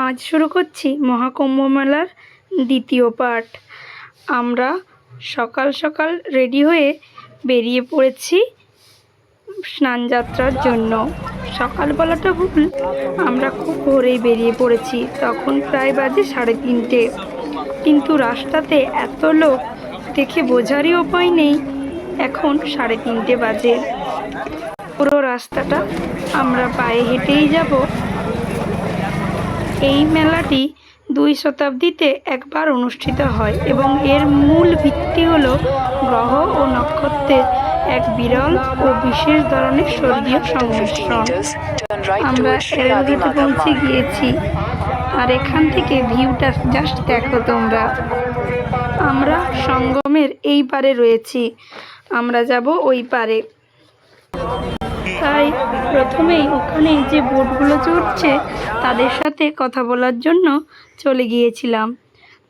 আজ শুরু করছি মহাকুম্ভ মেলার দ্বিতীয় পার্ট। আমরা সকাল সকাল রেডি হয়ে বেরিয়ে পড়েছি স্নানযাত্রার জন্য। সকালবেলাটা ভুল, আমরা খুব ভোরেই বেরিয়ে পড়েছি, তখন প্রায় বাজে 3:30। কিন্তু রাস্তাতে এত লোক দেখে বোঝারই উপায় নেই এখন 3:30 বাজে। পুরো রাস্তাটা আমরা পায়ে হেঁটেই যাব। এই মেলাটি 2 শতাব্দীতে একবার অনুষ্ঠিত হয় এবং এর মূল ভিত্তি হলো গ্রহ ও নক্ষত্রের এক বিরল ও বিশেষ ধরনের স্বর্গীয় সংমিশ্রণ। আমরা এলাকাতে পৌঁছে গিয়েছি, আর এখান থেকে ভিউটা জাস্ট দেখো তোমরা। আমরা সঙ্গমের এই পারে রয়েছি, আমরা যাব ওই পারে। তাই প্রথমেই ওখানে যে বোটগুলো চড়ছে তাদের সাথে কথা বলার জন্য চলে গিয়েছিলাম।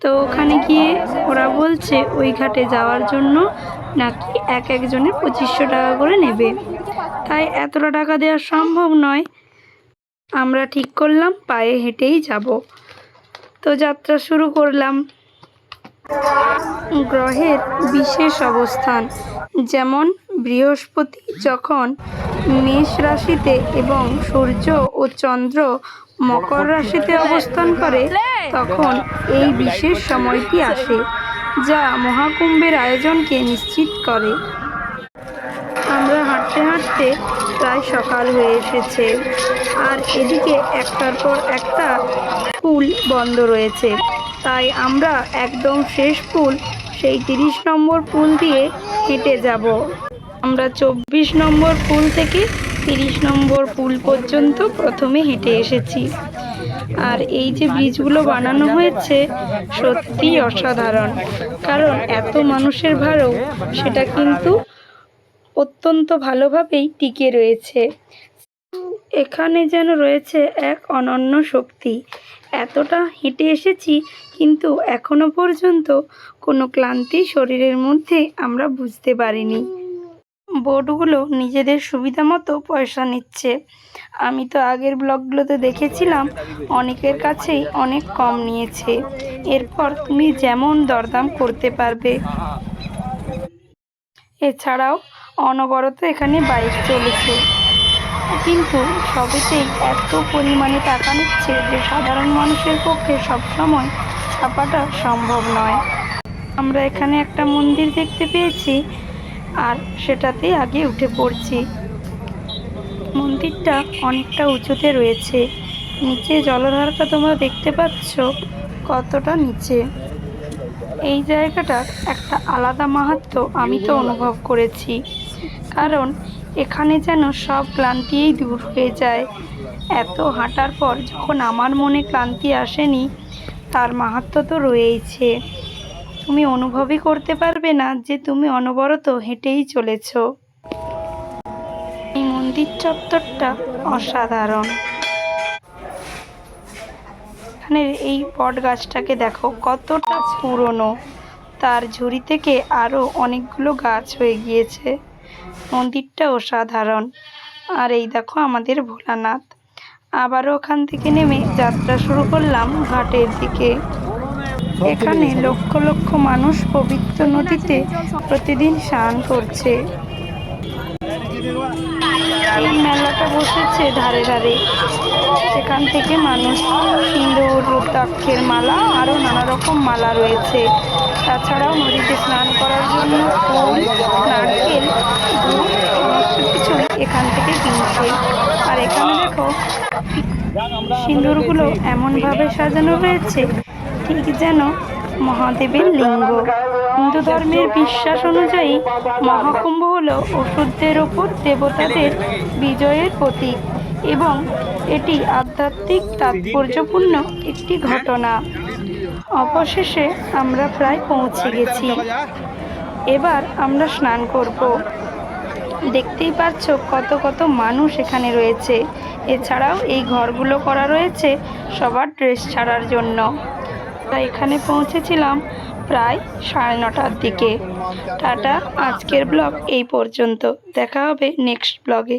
তো ওখানে গিয়ে ওরা বলছে ওই ঘাটে যাওয়ার জন্য নাকি একজনের 2500 টাকা করে নেবে। তাই এতটা টাকা দেওয়া সম্ভব নয়। আমরা ঠিক করলাম পায়ে হেঁটেই যাব। তো যাত্রা শুরু করলাম। গ্রহের বিশেষ অবস্থান, যেমন বৃহস্পতি যখন মেষ রাশিতে এবং সূর্য ও চন্দ্র মকর রাশিতে অবস্থান করে, তখন এই বিশেষ সময়টি আসে যা মহাকুম্ভের আয়োজনকে নিশ্চিত করে। আমরা হাঁটতে হাঁটতে প্রায় সকাল হয়ে এসেছে, আর এদিকে একটার পর একটা পুল বন্ধ রয়েছে। তাই আমরা একদম শেষ পুল, সেই 30 নম্বর পুল দিয়ে হেঁটে যাব। আমরা 24 নম্বর পুল থেকে 30 নম্বর পুল পর্যন্ত প্রথমে হেঁটে এসেছি। আর এই যে ব্রিজগুলো বানানো হয়েছে সত্যি অসাধারণ, কারণ এত মানুষের ভাড়াও সেটা কিন্তু অত্যন্ত ভালোভাবেই টিকে রয়েছে। এখানে যেন রয়েছে এক অনন্য শক্তি। এতটা হেঁটে এসেছি, কিন্তু এখনো পর্যন্ত কোনো ক্লান্তি শরীরের মধ্যে আমরা বুঝতে পারিনি। বোটগুলো নিজেদের সুবিধা মতো পয়সা নিচ্ছে। আমি তো আগের ব্লগগুলোতে দেখেছিলাম অনেকের কাছেই অনেক কম নিয়েছে। এরপর তুমি যেমন দরদাম করতে পারবে। এছাড়াও অনবরত এখানে বাইক চলেছে, কিন্তু সবেতেই এত পরিমাণে টাকা নিচ্ছে যে সাধারণ মানুষের পক্ষে সবসময় চাপাটা সম্ভব নয়। আমরা এখানে একটা মন্দির দেখতে পেয়েছি, আর সেটাতেই আগে উঠে পড়ছি। মন্দিরটা অনেকটা উঁচুতে রয়েছে। নিচে জলধারটা তোমরা দেখতে পাচ্ছ কতটা নিচে। এই জায়গাটার একটা আলাদা মাহাত্ম্য আমি তো অনুভব করেছি, কারণ এখানে যেন সব ক্লান্তিই দূর হয়ে যায়। এত হাঁটার পর যখন আমার মনে ক্লান্তি আসেনি, তার মাহাত্ম্য তো রয়েইছে। তুমি অনুভবই করতে পারবে না যে তুমি অনবরত হেঁটেই চলেছ। এই মন্দির চত্বরটা অসাধারণ। এখানে এই বট গাছটাকে দেখো কতটা পুরনো, তার ঝুড়ি থেকে আরও অনেকগুলো গাছ হয়ে গিয়েছে। মন্দিরটা অসাধারণ। আর এই দেখো আমাদের ভোলানাথ। আবারও ওখান থেকে নেমে যাত্রা শুরু করলাম ঘাটের দিকে। এখানে লক্ষ লক্ষ মানুষ পবিত্র নদীতে প্রতিদিন স্নান করছে। এই মেলাটা বসেছে ধারে ধারে। সেখান থেকে মানুষ সিঁদুর, রুদ্রাক্ষের মালা, আরও নানা রকম মালা রয়েছে। তাছাড়াও নদীতে স্নান করার জন্য ফুল, নারকেল, দুধ সমস্ত কিছু এখান থেকে কিনছে। আর এখানে দেখো সিঁদুরগুলো এমনভাবে সাজানো হয়েছে ঠিক যেন মহাদেবের লিঙ্গ। হিন্দু ধর্মের বিশ্বাস অনুযায়ী মহাকুম্ভ হলো অসুরদের ওপর দেবতাদের বিজয়ের প্রতীক এবং এটি আধ্যাত্মিক তাৎপর্যপূর্ণ একটি ঘটনা। অবশেষে আমরা প্রায় পৌঁছে গেছি। এবার আমরা স্নান করব। দেখতেই পাচ্ছ কত কত মানুষ এখানে রয়েছে। এছাড়াও এই ঘরগুলো করা রয়েছে সবার ড্রেস ছাড়ার জন্য। তাই এখানে পৌঁছেছিলাম প্রায় 9:30টার দিকে। টাটা, আজকের ব্লগ এই পর্যন্ত। দেখা হবে নেক্সট ব্লগে।